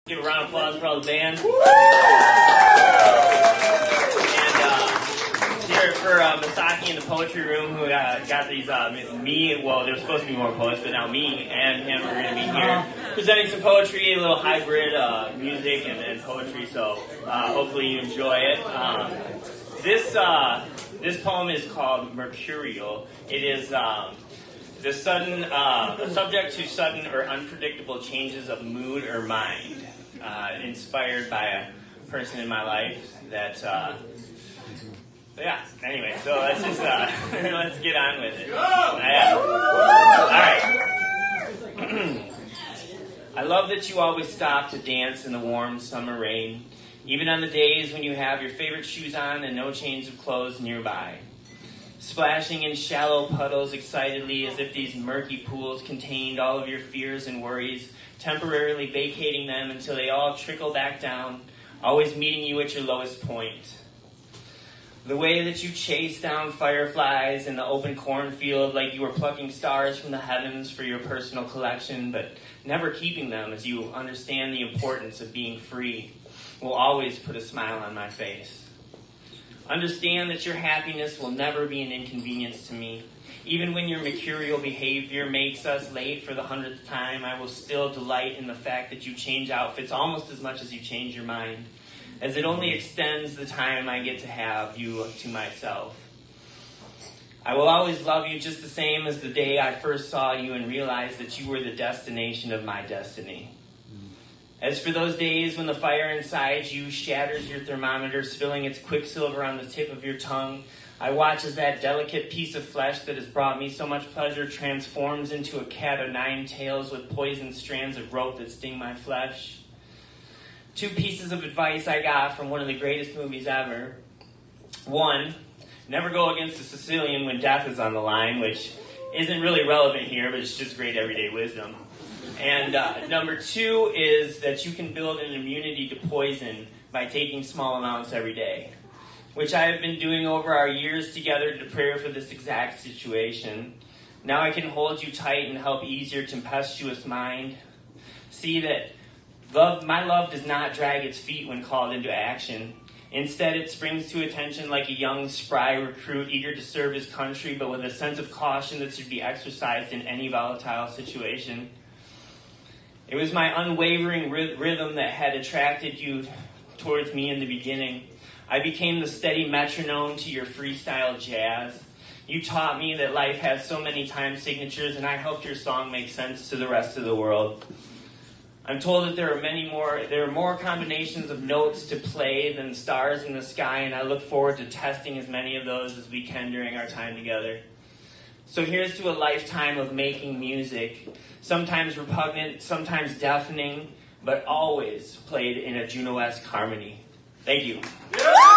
Give a round of applause for all the band. And here for Misaki in the poetry room, who got these, well, there was supposed to be more poets, but now me and him are going to be here presenting some poetry, a little hybrid music and poetry, so hopefully you enjoy it. This poem is called Mercurial. It is subject to sudden or unpredictable changes of mood or mind, inspired by a person in my life that, anyway, so let's just, let's get on with it. All right. I love that you always stop to dance in the warm summer rain, even on the days when you have your favorite shoes on and no change of clothes nearby. Splashing in shallow puddles excitedly as if these murky pools contained all of your fears and worries, temporarily vacating them until they all trickle back down, always meeting you at your lowest point. The way that you chase down fireflies in the open cornfield like you were plucking stars from the heavens for your personal collection, but never keeping them as you understand the importance of being free, will always put a smile on my face. Understand that your happiness will never be an inconvenience to me. Even when your mercurial behavior makes us late for the 100th time, I will still delight in the fact that you change outfits almost as much as you change your mind, as it only extends the time I get to have you to myself. I will always love you just the same as the day I first saw you and realized that you were the destination of my destiny. As for those days when the fire inside you shatters your thermometer, spilling its quicksilver on the tip of your tongue, I watch as that delicate piece of flesh that has brought me so much pleasure transforms into a cat o' nine tails with poisoned strands of rope that sting my flesh. 2 pieces of advice I got from one of the greatest movies ever. 1, never go against a Sicilian when death is on the line, which isn't really relevant here, but it's just great everyday wisdom. And number 2 is that you can build an immunity to poison by taking small amounts every day, which I have been doing over our years together to prepare for this exact situation. Now I can hold you tight and help ease your tempestuous mind. See that my love does not drag its feet when called into action. Instead, it springs to attention like a young, spry recruit eager to serve his country, but with a sense of caution that should be exercised in any volatile situation. It was my unwavering rhythm that had attracted you towards me in the beginning. I became the steady metronome to your freestyle jazz. You taught me that life has so many time signatures, and I helped your song make sense to the rest of the world. I'm told that there are more combinations of notes to play than stars in the sky, and I look forward to testing as many of those as we can during our time together. So here's to a lifetime of making music, sometimes repugnant, sometimes deafening, but always played in a Juno-esque harmony. Thank you. Yeah!